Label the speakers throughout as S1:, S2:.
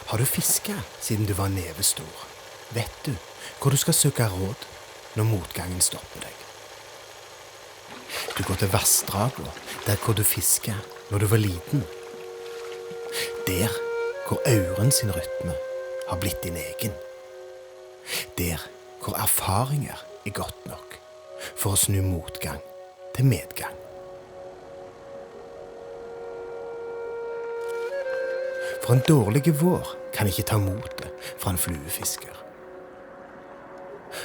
S1: Har du fisket siden du var nevestor? Vet du hvor du skal søke råd når motgangen stopper deg? Du går til vassdraget der hvor du fisket når du var liten. Der hvor auren sin rytme har blitt din egen. Der hvor erfaringer er godt nok for å snu motgang til medgang. For en dårlig vår kan ikke ta motet fra en fluefisker.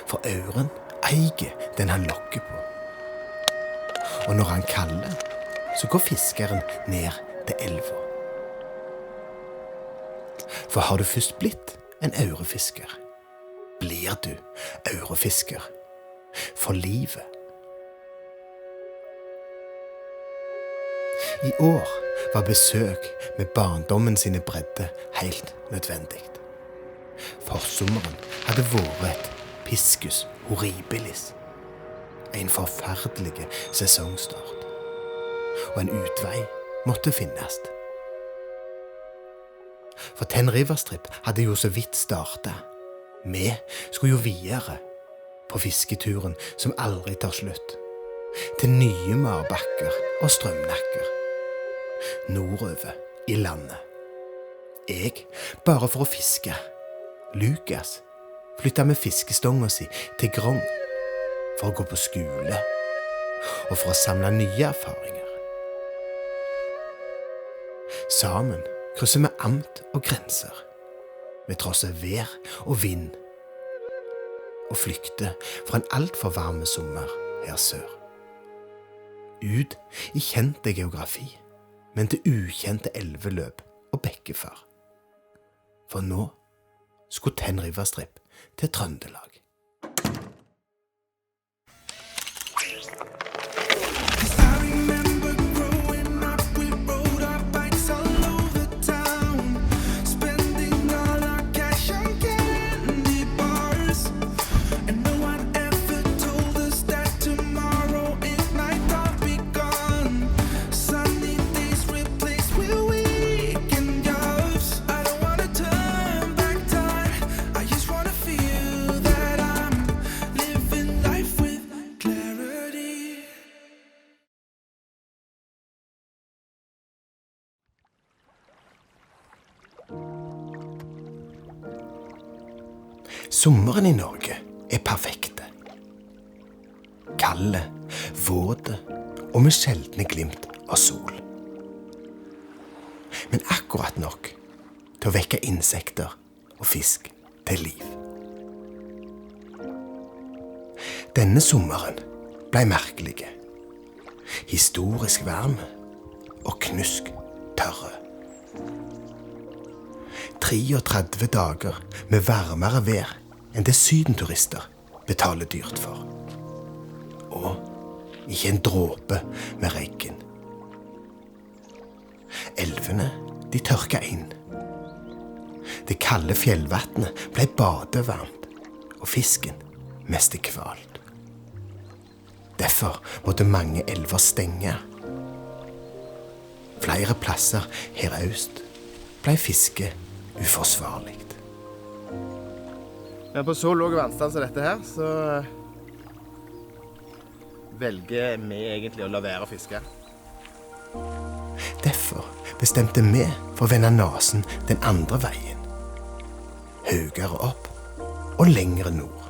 S1: For auren eier den han lokker på. Og når han kaller, så går fiskeren ned til elva. For har du først blitt en aurefisker, blir du aurefisker for livet. I år var besøk med barndommen sine bredde helt nødvendig. Forsommeren hadde vært et piscus horribilis. En forferdelig sesongstart. Og en utvei måtte finnes. For Ten Rivers Trip hadde jo så vidt startet. Vi skulle jo videre på fisketuren som aldri tar slutt. Til nye marbakker og strømnakker. Nordover i landet. Jeg bare for å fiske. Lukas flyttet med fiskestonga si til Grong for å gå på skole og for å samle nye erfaringer. Sammen krysser vi amt og grenser. Vi trosser vær og vind og flykter fra en alt for varme sommer her sør. Ut i kjente geografi, men til ukjente elveløp og bekkefar. For nå skulle Ten Rivers Trip til Trøndelag. Sommeren i Norge er perfekte. Kalde, våte og med sjeldne glimt av sol. Men akkurat nok til å vekke insekter og fisk til liv. Denne sommeren ble merkelige. Historisk varme og knusk tørre. 33 dager med varmere vær enn det sydenturister betaler dyrt for. Og ikke en dråpe med regn. Elvene, de tørka inn. Det kalde fjellvatnet ble badevarmt, og fisken mest kvalt. Derfor måtte mange elver stenge. Flere plasser her øst ble fiske uforsvarlig.
S2: Men på så låg vannstand som dette her, så velger vi egentlig å la være å fiske.
S1: Derfor bestemte vi for å vende nasen den andre veien. Høyere opp og lengre nord.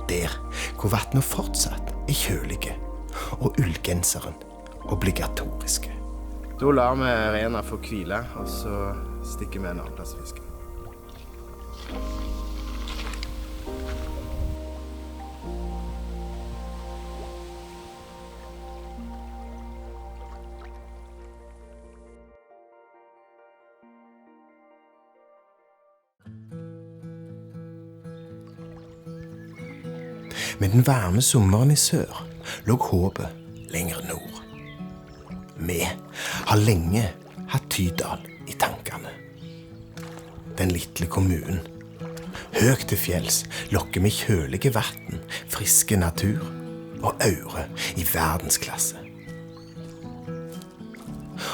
S1: Der hvor vannet fortsatt er kjølige og ullgenseren obligatoriske.
S2: Da lar vi rena få hvile, og så stikker vi en annen plass og fisker.
S1: Med den varme sommeren i sør lå håpet lenger nord. Vi har lenge hatt Tydal i tankene. Den lille kommunen. Høyt til fjells lokker vi kjølige vatten, friske natur og aure i verdensklasse.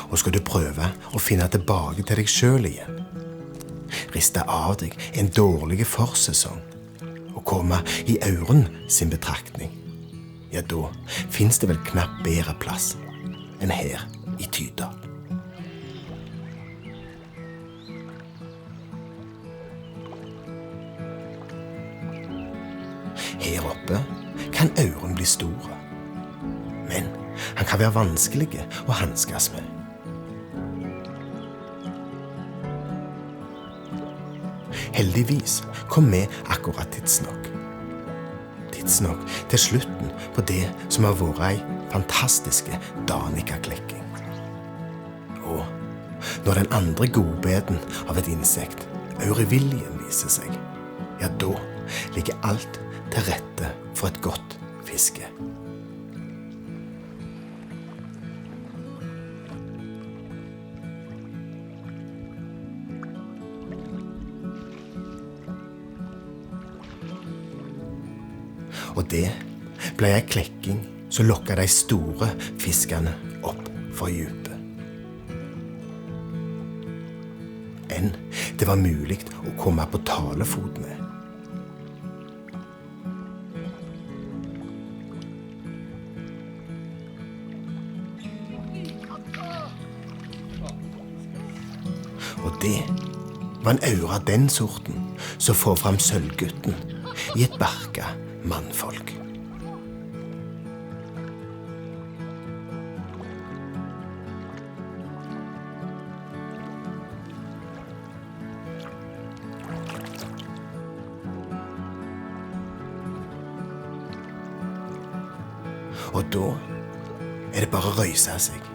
S1: Og skal du prøve å finne tilbake til deg selv igjen, riste av deg en dårlig forsesong og komme i Auren sin betraktning, ja, da finnes det vel knapt bedre plass enn her i Tydal. Her oppe kan Auren bli stor, men han kan være vanskelig å hanskes med. Heldigvis kom vi akkurat tidsnok. Tidsnok til slutten på det som har vært ei fantastiske Danica-klekking. Og når den andre godbeten av et insekt, auriviljen, viser seg, ja, da ligger alt til rette for et godt fiske. Og det ble ei klekking som lokket de store fiskene opp fra dypet. Enn det var mulig å komme på talefot med. Og det var en aure av den sorten som får fram sølvgutten i et barka mannfolk. Og da er det bare å røyse seg,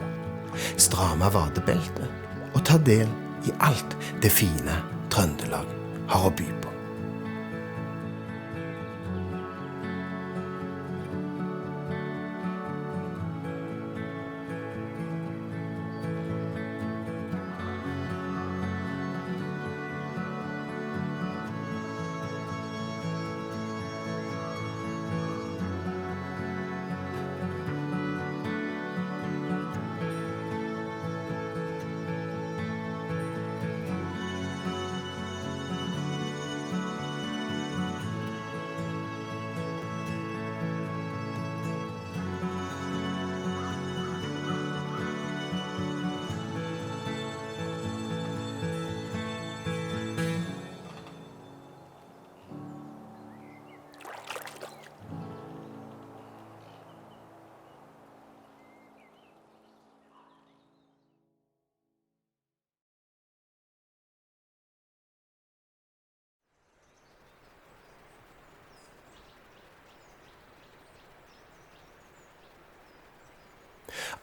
S1: stramme vadebeltet og ta del i alt det fine Trøndelag har å by på.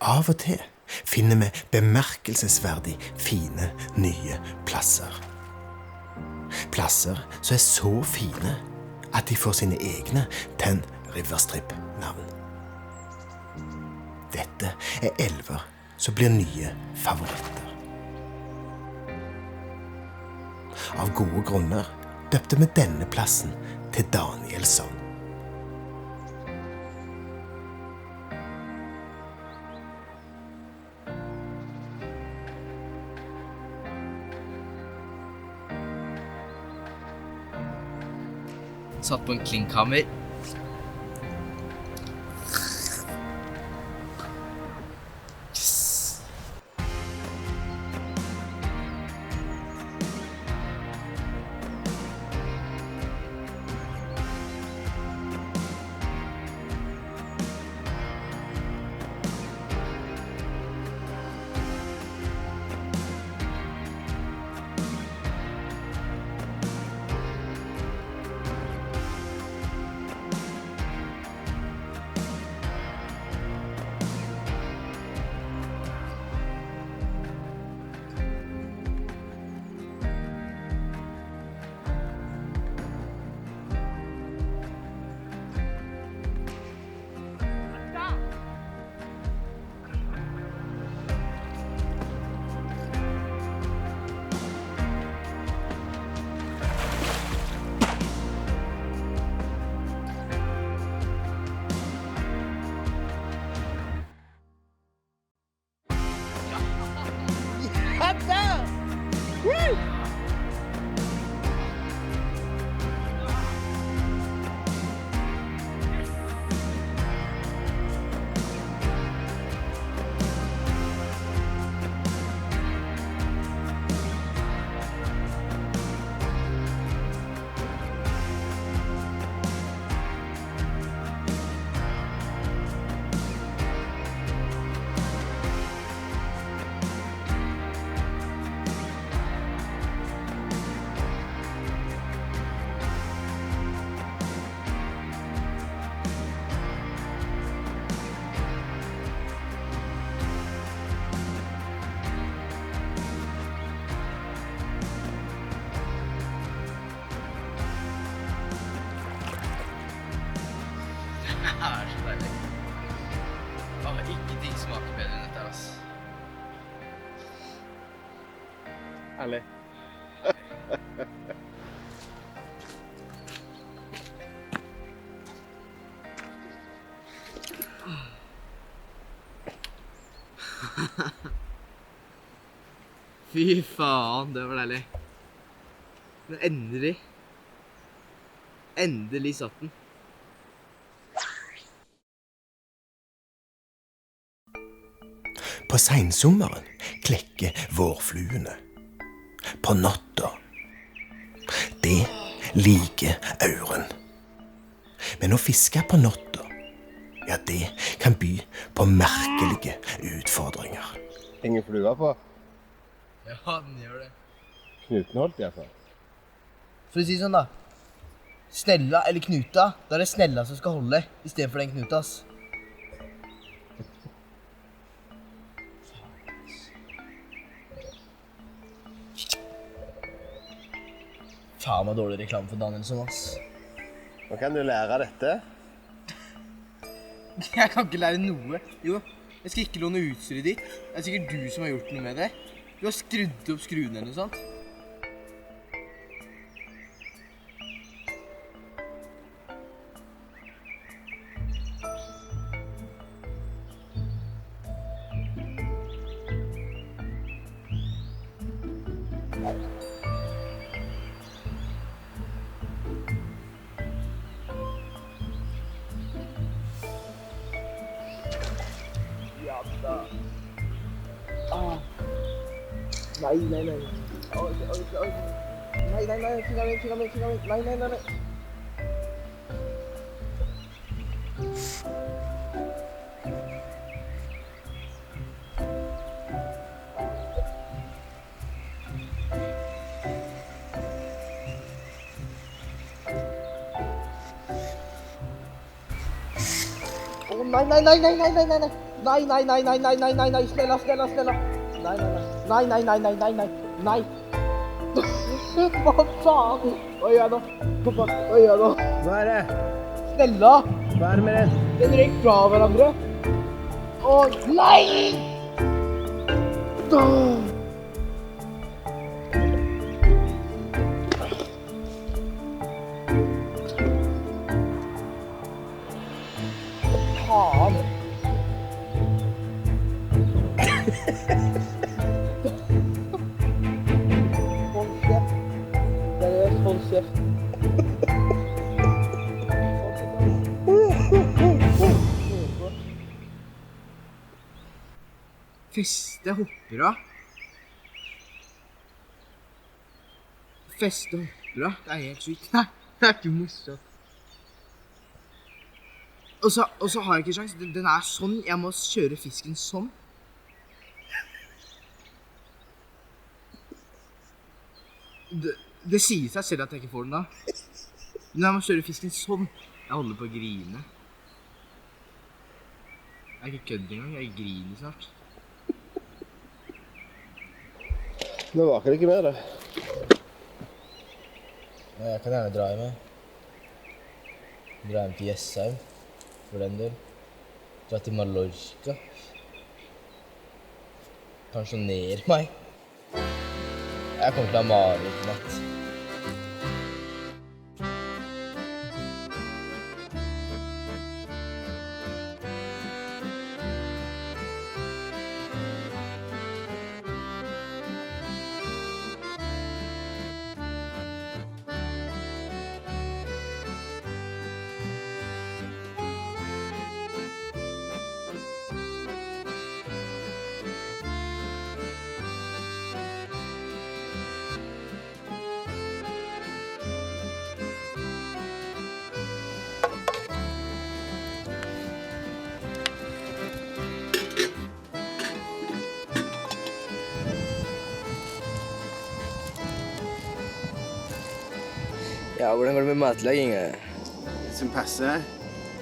S1: Av og til finner vi bemerkelsesverdig fine, nye plasser. Plasser som er så fine at de får sine egne Ten Riverstrip-navn. Dette er elver som blir nye favoritter. Av gode grunner døpte vi denne plassen til Danielsson.
S3: Satt på en klinkhammer. Yes. Ingenting smaker bedre enn dette, ass.
S2: Ærlig.
S3: Fy faen, det var deilig. Men endelig satt den.
S1: På sensommeren klekker vårfluene. På natta. Det liker auren. Men å fiske på natta, ja, det kan by på merkelige utfordringer.
S2: Henger flua på?
S3: Ja, den gjør det.
S2: Knuten holdt i hvert fall.
S3: For å si sånn da, snella eller knuta, da er det snella som skal holde, i stedet for den knuta, ass. Faen meg dårlig reklame for Danielsson, ass.
S2: Nå kan du lære dette.
S3: Jeg kan ikke lære noe. Jo, jeg skal ikke låne utstyret ditt. Det er sikkert du som har gjort noe med det. Du har skrudd opp skruen eller noe sånt. Ja da. Nei. Nei, fingrene mine. Nei. Nei, snälla. Nei. Hva faen? Hva gjør jeg nå?
S2: Hva er det?
S3: Snälla!
S2: Hva er det med den?
S3: Den røyk fra hverandre. Åh, nei! Faen! Hold kjeft. Seriøst, hold kjeft. Feste hopper av. Feste hopper av. Det er helt sykt. Nei, det er ikke morsomt. Og så har jeg ikke sjans. Den er sånn. Jeg må kjøre fisken sånn. Det sier seg selv at jeg ikke får den da. Men jeg må kjøre fisken sånn. Jeg holder på å grine. Jeg er ikke kødd engang. Jeg griner snart.
S2: Nå vaker det ikke mer, da.
S3: Ja, jeg kan gjerne dra hjem med. Dra hjem til Jessheim, for den del. Dra til Mallorca. Pensjonere meg. Jeg kommer til å ha mareritt i natt. Ja, hvordan går det med matlaging?
S2: Som passer.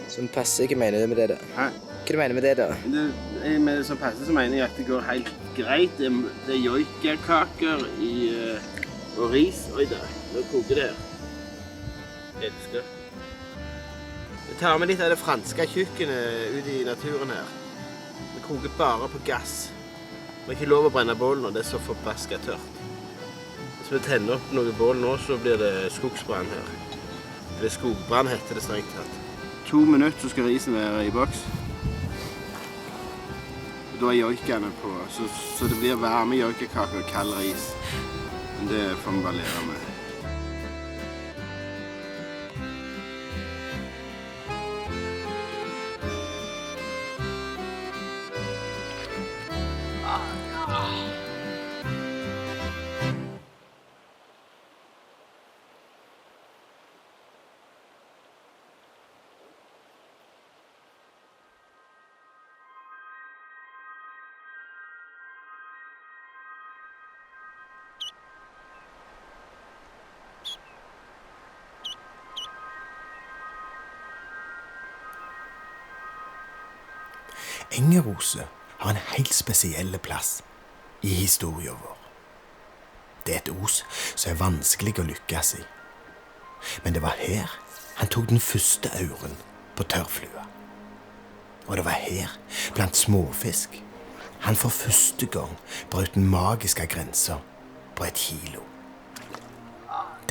S3: Som passer, hva mener du med det da?
S2: Hæ?
S3: Hva du mener med det da?
S2: Med det som passer, så mener jeg at det går helt greit. Det er joikakaker og ris. Oi da, nå koker det her. Elsker. Vi tar med litt av det franske kjøkkenet ut i naturen her. Vi koker bare på gass. Vi har ikke lov å brenne bål når det er så forbasket tørt. Hvis vi tenner opp noe bål nå, så blir det skogsbrann her. Eller skogbrann heter det strengt tatt. 2 minutter så skal risen være i boks. Da er joikene på, så det blir varme joikekaker og kald ris. Men det får vi bare leve med.
S1: Engerose har en helt spesiell plass i historien vår. Det er et os som er vanskelig å lykkes i. Men det var her han tok den første auren på tørrflua. Og det var her, blant småfisk, han for første gang brøt den magiske grensa på 1 kilo.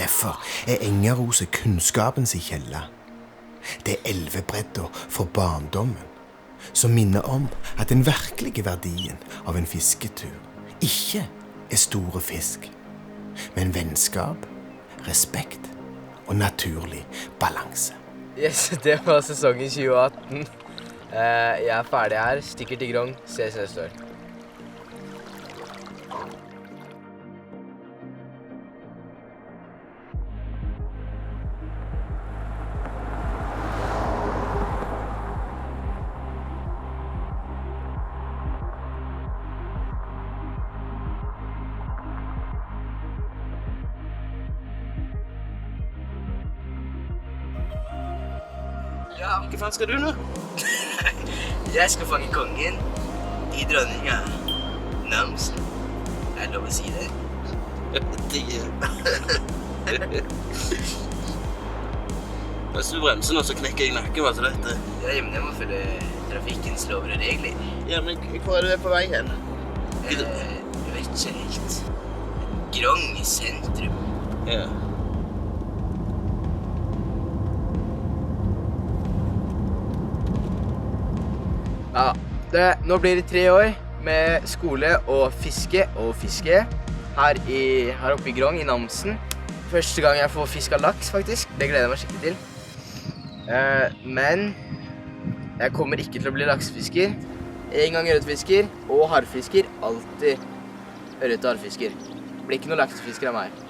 S1: Derfor er Engerose kunnskapens kjelle. Det er elvebredda for barndommen, som minner om at den virkelige verdien av en fisketur ikke er store fisk, men vennskap, respekt og naturlig balanse.
S3: Yes, det var sesongen 2018. Jeg er ferdig her, stikker til Grong, ses neste år.
S2: Ja, hva faen skal du nå?
S3: Jeg skal fange kongen i dronninga. Namsen. Er det lov å si det?
S2: Hvis du bremser nå, så knekker jeg nakken, hva så dette?
S3: Ja, men jeg må følge trafikkens lover og regler.
S2: Ja, men hvor er du på vei hen?
S3: Jeg vet ikke helt. Grong i sentrum.
S2: Ja.
S3: Ja, nå blir det 3 år med skole og fiske her oppe i Grong i Namsen. Første gang jeg får fisk av laks, faktisk. Det gleder jeg meg skikkelig til. Men jeg kommer ikke til å bli laksefisker. En gang ørretfisker og harrfisker. Alltid ørret og harrfisker. Det blir ikke noe laksefisker av meg.